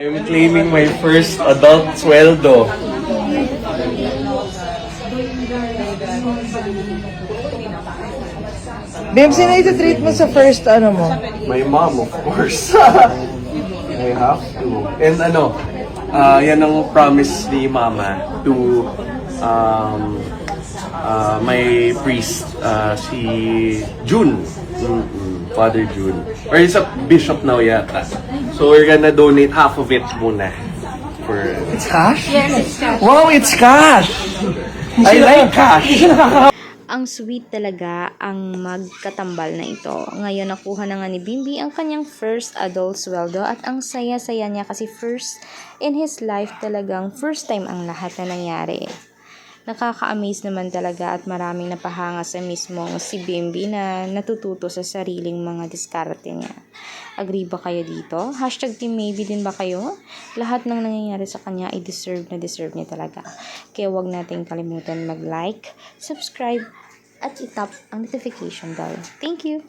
I'm claiming my first adult sweldo. Bim, sino iti-treat mo sa first mo? My mom, of course. I have to. And yan ang promise ni Mama to my priest, si June. Father June. Or he's a bishop now yata. So we're gonna donate half of it muna. It's cash? Yes, it's cash. Wow, it's cash! I like cash! Ang sweet talaga ang magkatambal na ito. Ngayon nakuha na nga ni Bimbi ang kanyang first adult sweldo at ang saya-saya niya kasi first in his life talagang first time ang lahat na nangyari. Nakaka-amaze naman talaga at maraming napahanga sa mismong si Bimbi na natututo sa sariling mga diskarte niya. Agree ba kayo dito? Hashtag Team Maybe din ba kayo? Lahat ng nangyayari sa kanya ay deserve niya talaga. Kaya huwag nating kalimutan mag-like, subscribe, at itap ang notification bell. Thank you!